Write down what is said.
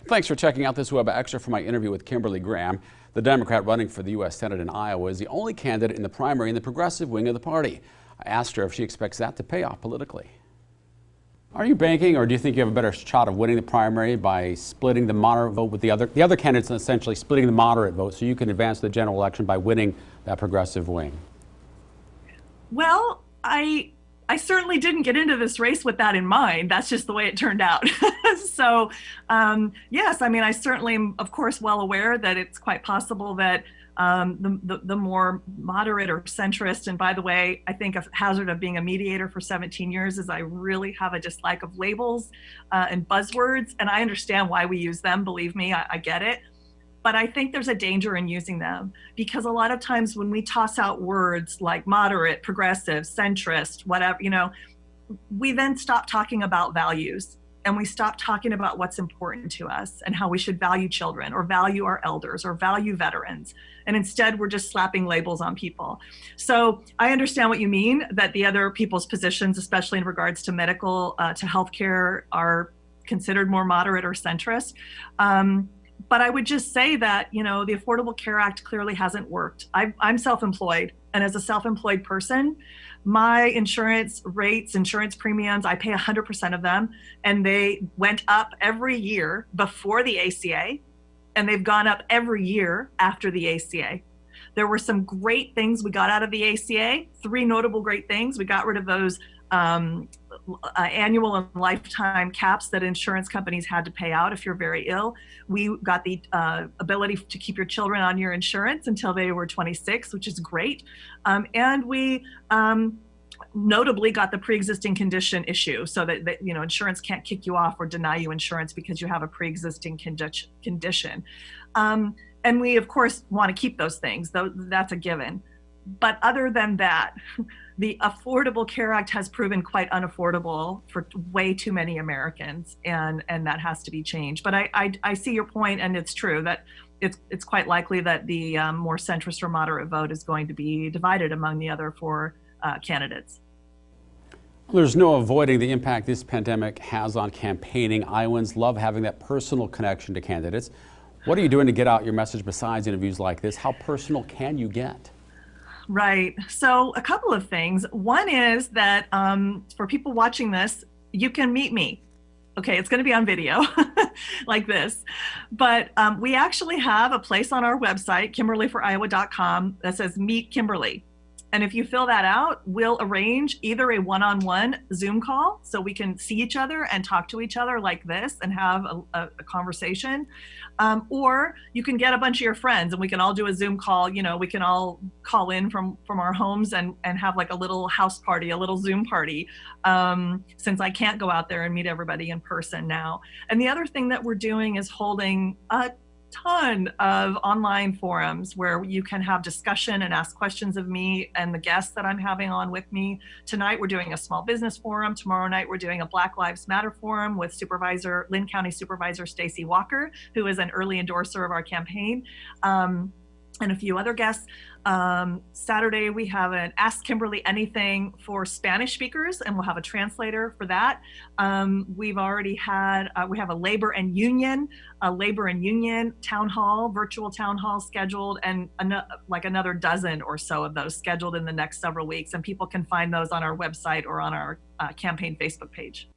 Thanks for checking out this web extra for my interview with Kimberly Graham. The Democrat running for the U.S. Senate in Iowa is the only candidate in the primary in the progressive wing of the party. I asked her if she expects that to pay off politically. Are you banking, or do you think you have a better shot of winning the primary by splitting the moderate vote with the other candidates, and essentially splitting the moderate vote so you can advance the general election by winning that progressive wing? Well, I certainly didn't get into this race with that in mind. That's just the way it turned out. So, yes, I mean, I certainly am, of course, well aware that it's quite possible that the more moderate or centrist, and by the way, I think a hazard of being a mediator for 17 years is I really have a dislike of labels and buzzwords, and I understand why we use them. Believe me, I get it. But I think there's a danger in using them, because a lot of times when we toss out words like moderate, progressive, centrist, whatever, we then stop talking about values, and we stop talking about what's important to us and how we should value children or value our elders or value veterans. And instead, we're just slapping labels on people. So I understand what you mean, that the other people's positions, especially in regards to medical, to healthcare, are considered more moderate or centrist. But I would just say that, the Affordable Care Act clearly hasn't worked. I'm self-employed, and as a self-employed person, my insurance rates, insurance premiums, I pay 100% of them, and they went up every year before the ACA, and they've gone up every year after the ACA. There were some great things we got out of the ACA, 3 notable great things. We got rid of those annual and lifetime caps that insurance companies had to pay out if you're very ill. We got the ability to keep your children on your insurance until they were 26, which is great. And we notably got the pre-existing condition issue, so that insurance can't kick you off or deny you insurance because you have a pre-existing condition. And we, of course, want to keep those things, though that's a given. But other than that, the Affordable Care Act has proven quite unaffordable for way too many Americans, and that has to be changed. But I see your point, and it's true that it's quite likely that the more centrist or moderate vote is going to be divided among the other 4 candidates. There's no avoiding the impact this pandemic has on campaigning. Iowans love having that personal connection to candidates. What are you doing to get out your message besides interviews like this? How personal can you get? Right. So a couple of things. One is that for people watching this, you can meet me. Okay, it's going to be on video like this. But we actually have a place on our website, kimberlyforiowa.com, that says Meet Kimberly. And if you fill that out, we'll arrange either a one-on-one Zoom call so we can see each other and talk to each other like this and have a conversation. Or you can get a bunch of your friends and we can all do a Zoom call. We can all call in from our homes and have like a little house party, a little Zoom party, since I can't go out there and meet everybody in person now. And the other thing that we're doing is holding a ton of online forums where you can have discussion and ask questions of me and the guests that I'm having on with me. Tonight we're doing a small business forum. Tomorrow night we're doing a Black Lives Matter forum with Lynn County Supervisor Stacy Walker, who is an early endorser of our campaign, and a few other guests. Saturday we have an Ask Kimberly Anything for Spanish speakers, and we'll have a translator for that. We've already had, we have a labor and union town hall, virtual town hall scheduled, and like another dozen or so of those scheduled in the next several weeks. And people can find those on our website or on our campaign Facebook page.